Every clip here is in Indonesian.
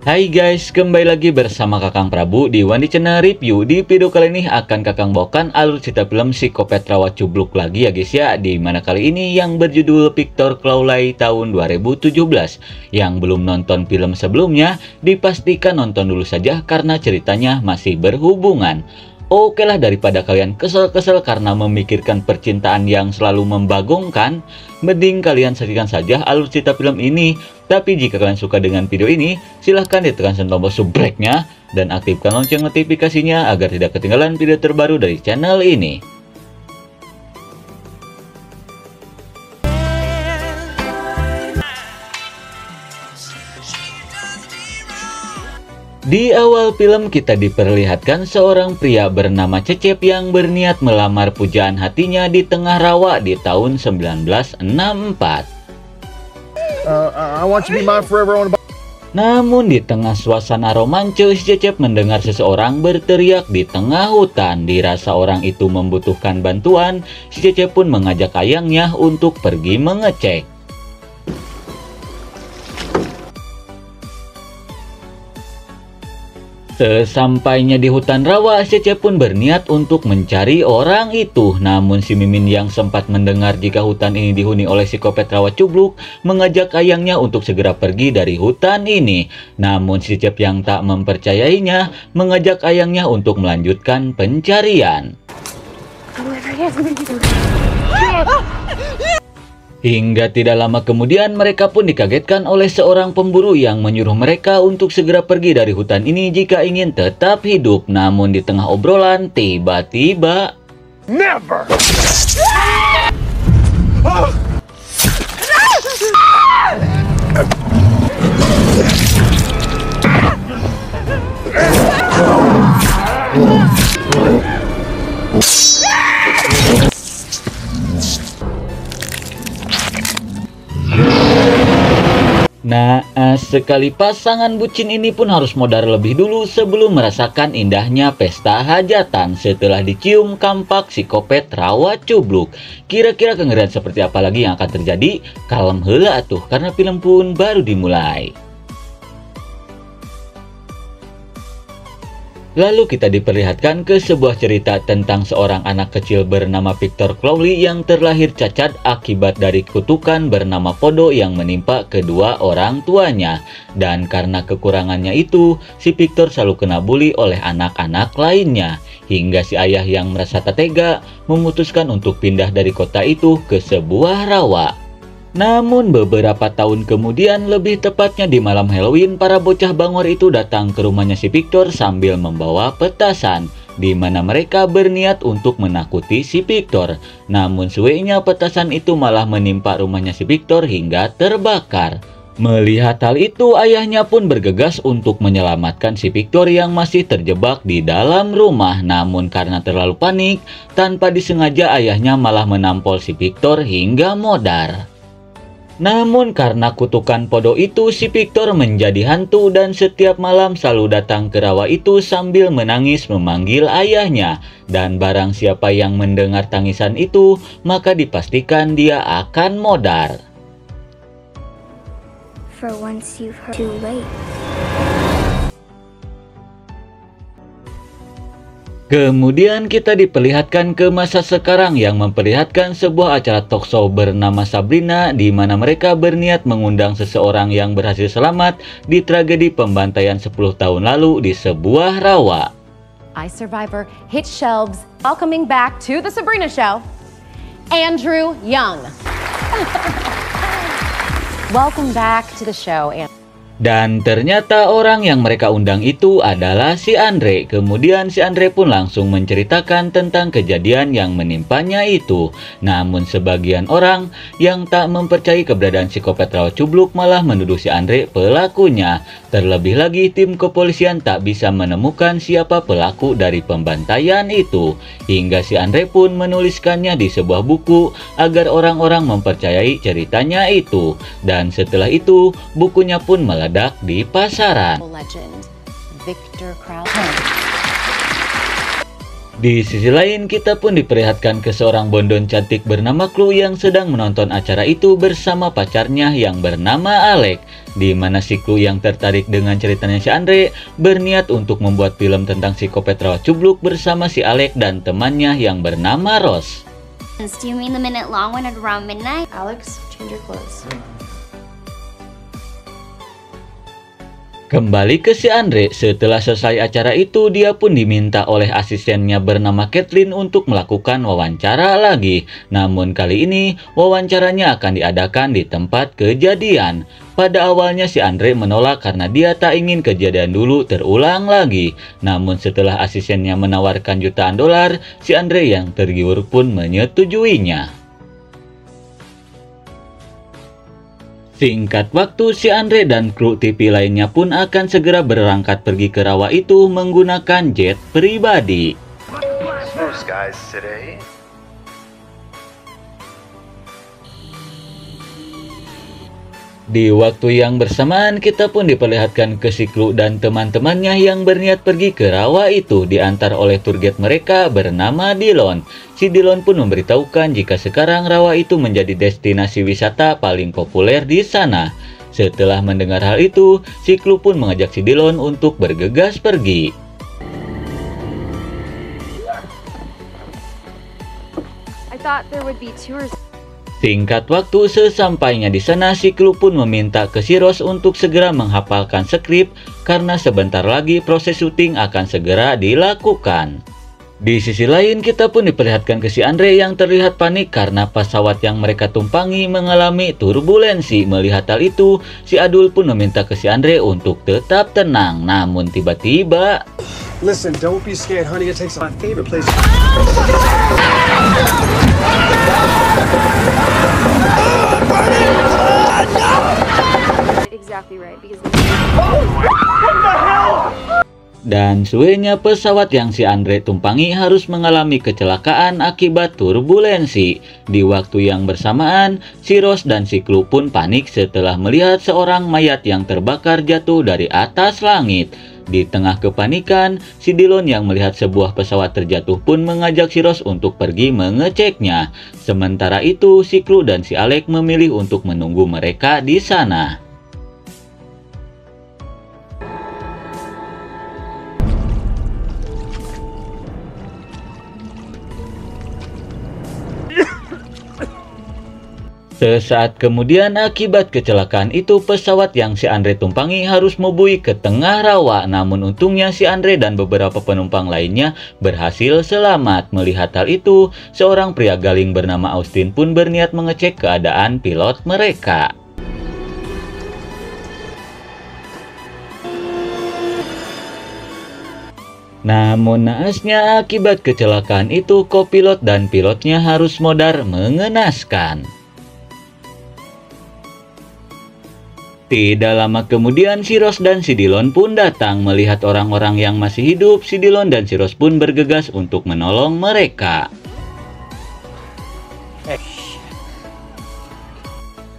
Hai guys, kembali lagi bersama Kakang Prabu di Wandi Channel Review. Di video kali ini akan Kakang bawakan alur cerita film Psikopat Rawat Cubluk lagi ya guys ya. Dimana kali ini yang berjudul Victor Clawley tahun 2017. Yang belum nonton film sebelumnya, dipastikan nonton dulu saja karena ceritanya masih berhubungan. Oke lah, daripada kalian kesel-kesel karena memikirkan percintaan yang selalu membagongkan, mending kalian saksikan saja alur cerita film ini. Tapi jika kalian suka dengan video ini, silahkan ditekan tombol subscribe-nya dan aktifkan lonceng notifikasinya agar tidak ketinggalan video terbaru dari channel ini. Di awal film kita diperlihatkan seorang pria bernama Cecep yang berniat melamar pujaan hatinya di tengah rawa di tahun 1964. Namun di tengah suasana romantis, si Cecep mendengar seseorang berteriak di tengah hutan. Dirasa orang itu membutuhkan bantuan, si Cecep pun mengajak ayangnya untuk pergi mengecek. Sesampainya di hutan rawa, Cecep pun berniat untuk mencari orang itu. Namun si Mimin yang sempat mendengar jika hutan ini dihuni oleh psikopat rawat cubluk mengajak ayangnya untuk segera pergi dari hutan ini. Namun si Cecep yang tak mempercayainya mengajak ayangnya untuk melanjutkan pencarian. Hingga tidak lama kemudian mereka pun dikagetkan oleh seorang pemburu yang menyuruh mereka untuk segera pergi dari hutan ini jika ingin tetap hidup. Namun di tengah obrolan tiba-tiba Never. Nah, sekali pasangan bucin ini pun harus modar lebih dulu sebelum merasakan indahnya pesta hajatan setelah dicium kampak psikopat rawat cubluk. Kira-kira kengerian seperti apa lagi yang akan terjadi? Kalem heula atuh karena film pun baru dimulai. Lalu kita diperlihatkan ke sebuah cerita tentang seorang anak kecil bernama Victor Clawley yang terlahir cacat akibat dari kutukan bernama Podo yang menimpa kedua orang tuanya. Dan karena kekurangannya itu, si Victor selalu kena bully oleh anak-anak lainnya. Hingga si ayah yang merasa tak tega memutuskan untuk pindah dari kota itu ke sebuah rawa. Namun beberapa tahun kemudian, lebih tepatnya di malam Halloween, para bocah bangor itu datang ke rumahnya si Victor sambil membawa petasan, di mana mereka berniat untuk menakuti si Victor. Namun suwenya petasan itu malah menimpa rumahnya si Victor hingga terbakar. Melihat hal itu, ayahnya pun bergegas untuk menyelamatkan si Victor yang masih terjebak di dalam rumah. Namun karena terlalu panik, tanpa disengaja ayahnya malah menampol si Victor hingga modar. Namun karena kutukan Podo itu, si Victor menjadi hantu dan setiap malam selalu datang ke rawa itu sambil menangis memanggil ayahnya. Dan barang siapa yang mendengar tangisan itu, maka dipastikan dia akan modar. For once you've heard too late. Kemudian kita diperlihatkan ke masa sekarang yang memperlihatkan sebuah acara talkshow bernama Sabrina, di mana mereka berniat mengundang seseorang yang berhasil selamat di tragedi pembantaian 10 tahun lalu di sebuah rawa. iSurvivor hit shelves, welcoming back to the Sabrina Show, Andrew Young. Welcome back to the show. Dan ternyata orang yang mereka undang itu adalah si Andre. Kemudian si Andre pun langsung menceritakan tentang kejadian yang menimpanya itu. Namun sebagian orang yang tak mempercayai keberadaan psikopat rawat cubluk malah menuduh si Andre pelakunya. Terlebih lagi tim kepolisian tak bisa menemukan siapa pelaku dari pembantaian itu. Hingga si Andre pun menuliskannya di sebuah buku agar orang-orang mempercayai ceritanya itu. Dan setelah itu bukunya pun meledak di pasaran. Di sisi lain, kita pun diperlihatkan ke seorang bondon cantik bernama Chloe yang sedang menonton acara itu bersama pacarnya yang bernama Alec, di mana si Chloe yang tertarik dengan ceritanya si Andre berniat untuk membuat film tentang psikopat rawat cubluk bersama si Alec dan temannya yang bernama Rose. Do you mean the minute long one at around midnight? Alex, change your clothes. Kembali ke si Andre, setelah selesai acara itu dia pun diminta oleh asistennya bernama Kathleen untuk melakukan wawancara lagi. Namun kali ini wawancaranya akan diadakan di tempat kejadian. Pada awalnya si Andre menolak karena dia tak ingin kejadian dulu terulang lagi. Namun setelah asistennya menawarkan jutaan dolar, si Andre yang tergiur pun menyetujuinya. Singkat waktu, si Andre dan kru TV lainnya pun akan segera berangkat pergi ke rawa itu menggunakan jet pribadi. Di waktu yang bersamaan, kita pun diperlihatkan ke si kru dan teman-temannya yang berniat pergi ke rawa itu diantar oleh tour guide mereka bernama Dillon. Si Dillon pun memberitahukan jika sekarang rawa itu menjadi destinasi wisata paling populer di sana. Setelah mendengar hal itu, si kru pun mengajak si Dillon untuk bergegas pergi. I thought there would be tours. Singkat waktu, sesampainya di sana, si kru pun meminta ke si Rose untuk segera menghafalkan skrip karena sebentar lagi proses syuting akan segera dilakukan. Di sisi lain, kita pun diperlihatkan ke si Andre yang terlihat panik karena pesawat yang mereka tumpangi mengalami turbulensi. Melihat hal itu, si Adul pun meminta ke si Andre untuk tetap tenang. Namun tiba-tiba... Listen, don't be scared, honey. It takes my favorite place. Exactly right, because Dan suenya pesawat yang si Andre tumpangi harus mengalami kecelakaan akibat turbulensi. Di waktu yang bersamaan, si Rose dan si kru pun panik setelah melihat seorang mayat yang terbakar jatuh dari atas langit. Di tengah kepanikan, si Dillon yang melihat sebuah pesawat terjatuh pun mengajak si Rose untuk pergi mengeceknya. Sementara itu, si kru dan si Alec memilih untuk menunggu mereka di sana. Sesaat kemudian akibat kecelakaan itu pesawat yang si Andre tumpangi harus membui ke tengah rawa. Namun untungnya si Andre dan beberapa penumpang lainnya berhasil selamat. Melihat hal itu, seorang pria galing bernama Austin pun berniat mengecek keadaan pilot mereka. Namun naasnya akibat kecelakaan itu kopilot dan pilotnya harus modar mengenaskan. Tidak lama kemudian si Rose dan si Dillon pun datang. Melihat orang-orang yang masih hidup, si Dillon dan si Rose pun bergegas untuk menolong mereka.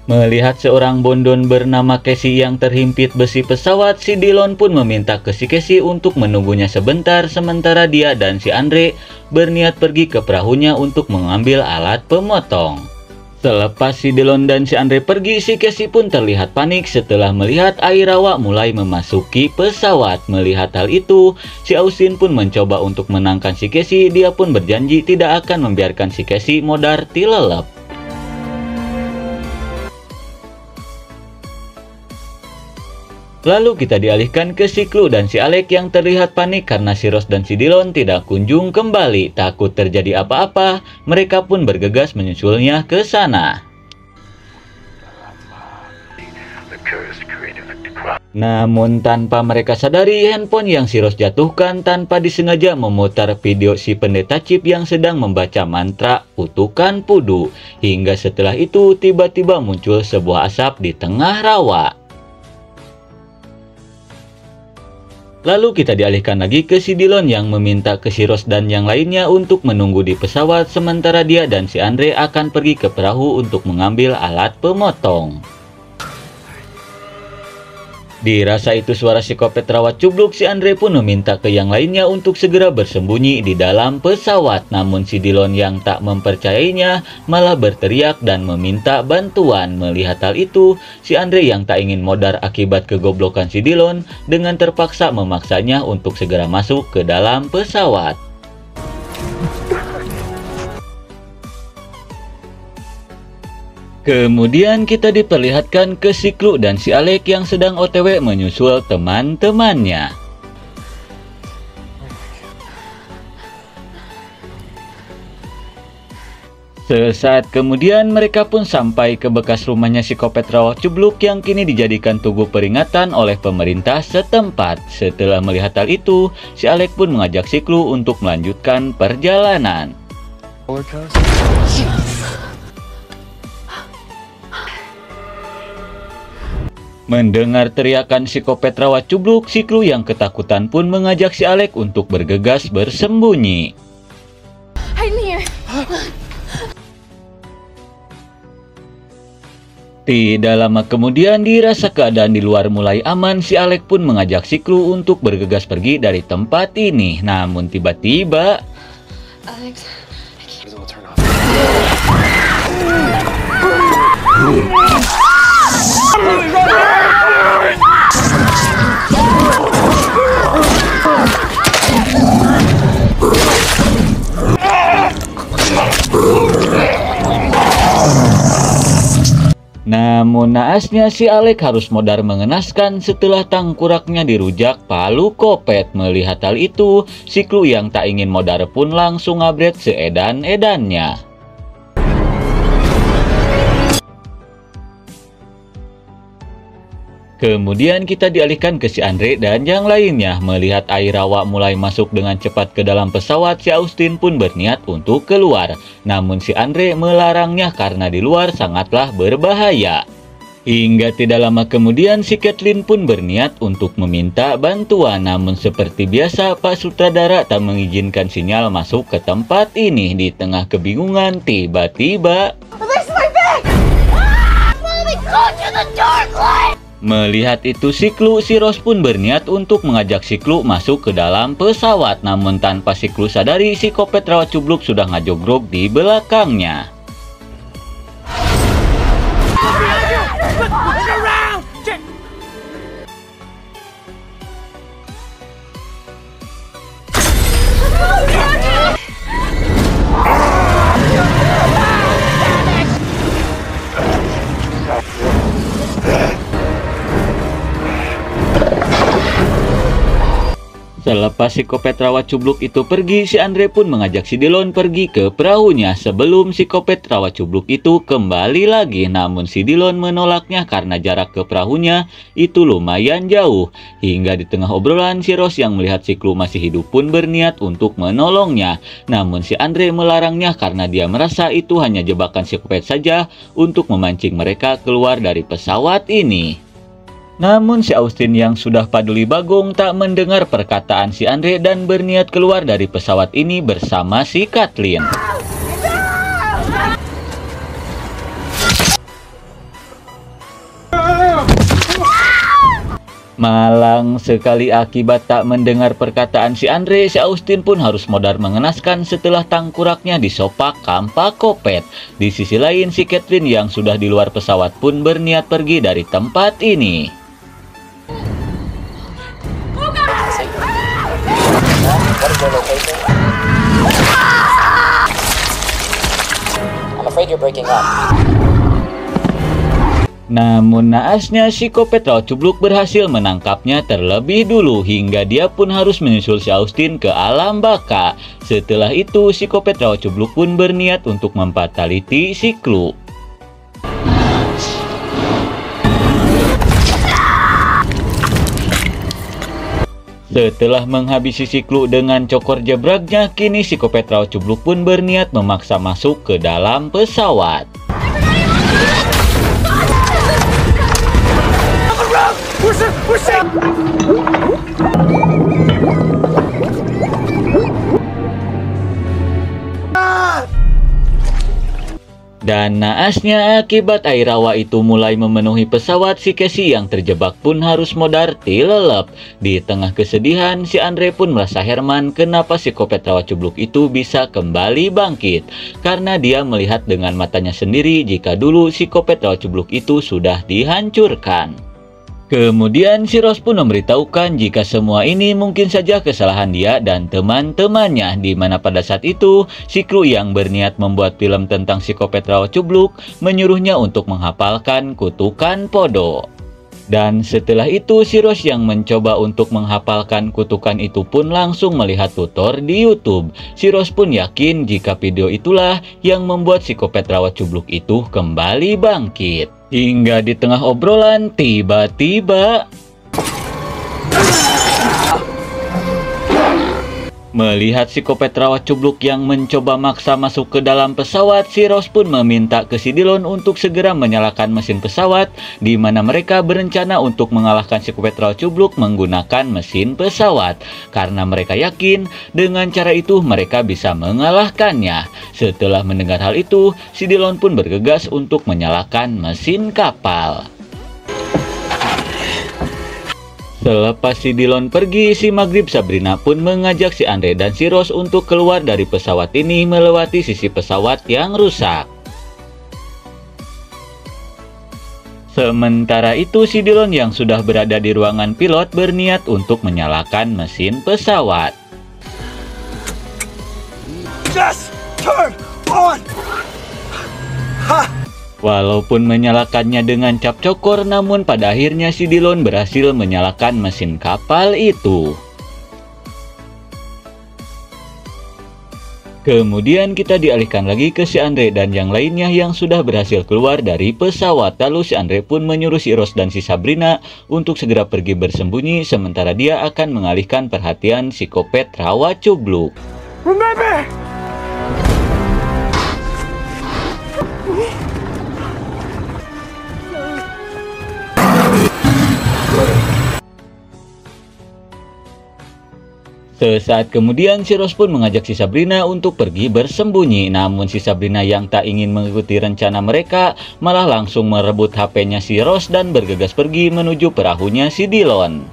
Melihat seorang bondon bernama Casey yang terhimpit besi pesawat, si Dillon pun meminta ke si Casey untuk menunggunya sebentar sementara dia dan si Andre berniat pergi ke perahunya untuk mengambil alat pemotong. Selepas si Dillon dan si Andre pergi, si Casey pun terlihat panik setelah melihat air rawa mulai memasuki pesawat. Melihat hal itu, si Austin pun mencoba untuk menangkan si Casey. Dia pun berjanji tidak akan membiarkan si Casey modar tilelep. Lalu kita dialihkan ke si Chloe dan si Alec yang terlihat panik karena si Rose dan si Dillon tidak kunjung kembali. Takut terjadi apa-apa, mereka pun bergegas menyusulnya ke sana. Namun tanpa mereka sadari, handphone yang si Rose jatuhkan tanpa disengaja memutar video si pendeta Chip yang sedang membaca mantra kutukan pudu. Hingga setelah itu tiba-tiba muncul sebuah asap di tengah rawa. Lalu kita dialihkan lagi ke si Dillon yang meminta ke si Rose dan yang lainnya untuk menunggu di pesawat sementara dia dan si Andre akan pergi ke perahu untuk mengambil alat pemotong. Dirasa itu suara psikopat rawat cubluk, si Andre pun meminta ke yang lainnya untuk segera bersembunyi di dalam pesawat. Namun si Dillon yang tak mempercayainya malah berteriak dan meminta bantuan. Melihat hal itu, si Andre yang tak ingin modar akibat kegoblokan si Dillon dengan terpaksa memaksanya untuk segera masuk ke dalam pesawat. Kemudian kita diperlihatkan ke si Clue dan si Alec yang sedang OTW menyusul teman-temannya. Sesaat kemudian mereka pun sampai ke bekas rumahnya psikopat rawat cubluk yang kini dijadikan tugu peringatan oleh pemerintah setempat. Setelah melihat hal itu, si Alec pun mengajak si Clue untuk melanjutkan perjalanan. Mendengar teriakan psikopat rawat cubluk, si Clue yang ketakutan pun mengajak si Alec untuk bergegas bersembunyi. Hide in here. Tidak lama kemudian, dirasa keadaan di luar mulai aman, si Alec pun mengajak si Clue untuk bergegas pergi dari tempat ini. Namun tiba-tiba Alex, namun naasnya si Alec harus modar mengenaskan setelah tangkuraknya dirujak palu kopet. Melihat hal itu, si Clue yang tak ingin modar pun langsung ngabret seedan-edannya. Kemudian kita dialihkan ke si Andre dan yang lainnya. Melihat air rawa mulai masuk dengan cepat ke dalam pesawat, si Austin pun berniat untuk keluar. Namun si Andre melarangnya karena di luar sangatlah berbahaya. Hingga tidak lama kemudian si Kathleen pun berniat untuk meminta bantuan. Namun seperti biasa, Pak Sutradara tak mengizinkan sinyal masuk ke tempat ini. Di tengah kebingungan, tiba-tiba melihat itu si Clue, si Rose pun berniat untuk mengajak si Clue masuk ke dalam pesawat. Namun tanpa si Clue sadari, psikopat rawat cubluk sudah ngajogrok di belakangnya. Selepas psikopat rawat cubluk itu pergi, si Andre pun mengajak si Dillon pergi ke perahunya sebelum psikopat rawat cubluk itu kembali lagi. Namun si Dillon menolaknya karena jarak ke perahunya itu lumayan jauh. Hingga di tengah obrolan, si Rose yang melihat si Clue masih hidup pun berniat untuk menolongnya. Namun si Andre melarangnya karena dia merasa itu hanya jebakan psikopat saja untuk memancing mereka keluar dari pesawat ini. Namun si Austin yang sudah paduli bagong tak mendengar perkataan si Andre dan berniat keluar dari pesawat ini bersama si Kathleen. Malang sekali akibat tak mendengar perkataan si Andre, si Austin pun harus modar mengenaskan setelah tangkuraknya disopak kampak kopet. Di sisi lain, si Kathleen yang sudah di luar pesawat pun berniat pergi dari tempat ini. What is your location? I'm afraid you're breaking up. Namun naasnya psikopat rawat cubluk berhasil menangkapnya terlebih dulu hingga dia pun harus menyusul si Austin ke alam baka. Setelah itu psikopat rawat cubluk pun berniat untuk memfataliti si Clue. Setelah menghabisi si Clue dengan cokor jebraknya, kini psikopat rawat cubluk pun berniat memaksa masuk ke dalam pesawat. Dan naasnya akibat air rawa itu mulai memenuhi pesawat, si Casey yang terjebak pun harus modar tilelep. Di tengah kesedihan, si Andre pun merasa heran kenapa psikopat rawa cubluk itu bisa kembali bangkit. Karena dia melihat dengan matanya sendiri jika dulu psikopat rawa cubluk itu sudah dihancurkan. Kemudian si Rose pun memberitahukan jika semua ini mungkin saja kesalahan dia dan teman-temannya, di mana pada saat itu si kru yang berniat membuat film tentang psikopat rawa cubluk menyuruhnya untuk menghafalkan kutukan Podo. Dan setelah itu si Rose yang mencoba untuk menghafalkan kutukan itu pun langsung melihat tutor di YouTube. Si Rose pun yakin jika video itulah yang membuat psikopat rawa cubluk itu kembali bangkit. Hingga di tengah obrolan, tiba-tiba melihat psikopat rawa cubluk yang mencoba maksa masuk ke dalam pesawat, si Rose pun meminta ke si Dillon untuk segera menyalakan mesin pesawat, di mana mereka berencana untuk mengalahkan psikopat rawa cubluk menggunakan mesin pesawat. Karena mereka yakin dengan cara itu mereka bisa mengalahkannya. Setelah mendengar hal itu, si Dillon pun bergegas untuk menyalakan mesin kapal. Selepas si Dillon pergi, si Maghrib Sabrina pun mengajak si Andre dan si Rose untuk keluar dari pesawat ini melewati sisi pesawat yang rusak. Sementara itu si Dillon yang sudah berada di ruangan pilot berniat untuk menyalakan mesin pesawat. Just turn on! Ha! Walaupun menyalakannya dengan cap cokor, namun pada akhirnya si Dillon berhasil menyalakan mesin kapal itu. Kemudian kita dialihkan lagi ke si Andre dan yang lainnya yang sudah berhasil keluar dari pesawat. Lalu si Andre pun menyuruh si Rose dan si Sabrina untuk segera pergi bersembunyi, sementara dia akan mengalihkan perhatian psikopat rawa cubluk. Remember! Sesaat kemudian si Rose pun mengajak si Sabrina untuk pergi bersembunyi. Namun si Sabrina yang tak ingin mengikuti rencana mereka malah langsung merebut HP-nya si Rose dan bergegas pergi menuju perahunya si Dillon.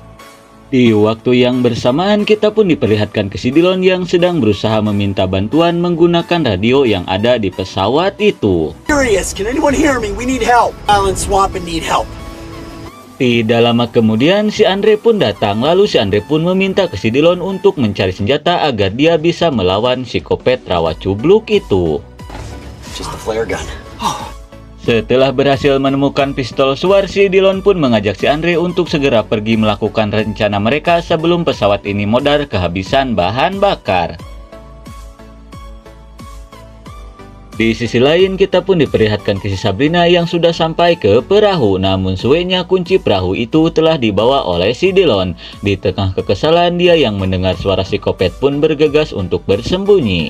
Di waktu yang bersamaan kita pun diperlihatkan ke si Dillon yang sedang berusaha meminta bantuan menggunakan radio yang ada di pesawat itu. Curious, can anyone hear me? We need help. Island swamp and need help. Tidak lama kemudian si Andre pun datang, lalu si Andre pun meminta ke si Dillon untuk mencari senjata agar dia bisa melawan psikopat rawa cubluk itu. Just a flare gun. Setelah berhasil menemukan pistol suar, si Dillon pun mengajak si Andre untuk segera pergi melakukan rencana mereka sebelum pesawat ini modar kehabisan bahan bakar. Di sisi lain kita pun diperlihatkan ke si Sabrina yang sudah sampai ke perahu, namun suenya kunci perahu itu telah dibawa oleh si Dillon. Di tengah kekesalan dia yang mendengar suara psikopat pun bergegas untuk bersembunyi.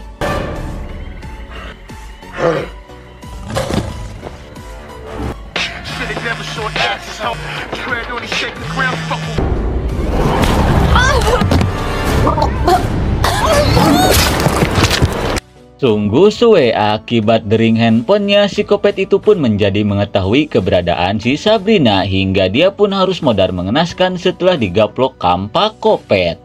Sungguh suwe, akibat dering handphonenya, psikopat itu pun menjadi mengetahui keberadaan si Sabrina hingga dia pun harus modar mengenaskan setelah digaplok kampak kopet.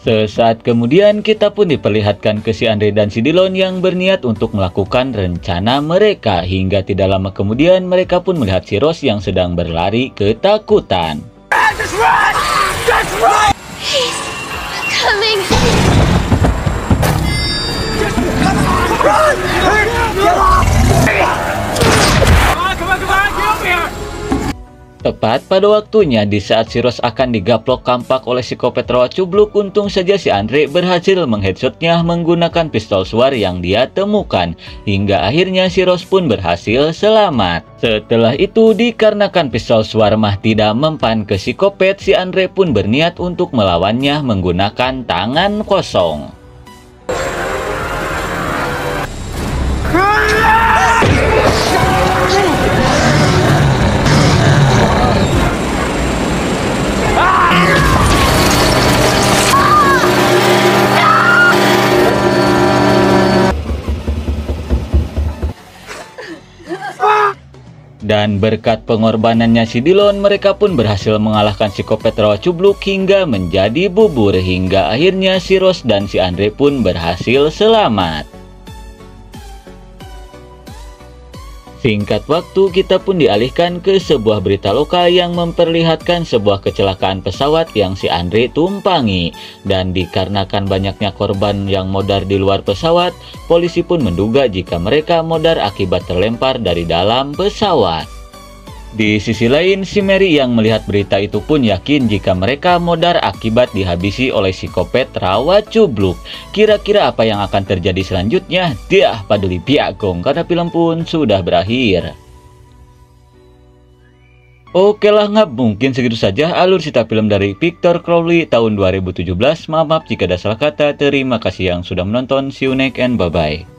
Sesaat kemudian kita pun diperlihatkan ke si Andre dan si Dillon yang berniat untuk melakukan rencana mereka, hingga tidak lama kemudian mereka pun melihat si Rose yang sedang berlari ketakutan. Coming. Tepat pada waktunya, di saat si Rose akan digaplok kampak oleh psikopat rawa cubluk, untung saja si Andre berhasil mengheadshotnya menggunakan pistol suar yang dia temukan. Hingga akhirnya si Rose pun berhasil selamat. Setelah itu, dikarenakan pistol suar mah tidak mempan ke psikopat, si Andre pun berniat untuk melawannya menggunakan tangan kosong. Dan berkat pengorbanannya si Dillon, mereka pun berhasil mengalahkan psikopat rawa cubluk hingga menjadi bubur, hingga akhirnya si Rose dan si Andre pun berhasil selamat. Singkat waktu, kita pun dialihkan ke sebuah berita lokal yang memperlihatkan sebuah kecelakaan pesawat yang si Andre tumpangi. Dan dikarenakan banyaknya korban yang modar di luar pesawat, polisi pun menduga jika mereka modar akibat terlempar dari dalam pesawat. Di sisi lain, si Mary yang melihat berita itu pun yakin jika mereka modar akibat dihabisi oleh psikopat rawa cubluk. Kira-kira apa yang akan terjadi selanjutnya? Dia paduli piagong karena film pun sudah berakhir. Oke lah ngap, mungkin segitu saja alur cerita film dari Victor Crowley tahun 2017. Maaf jika ada salah kata. Terima kasih yang sudah menonton. See you next and bye-bye.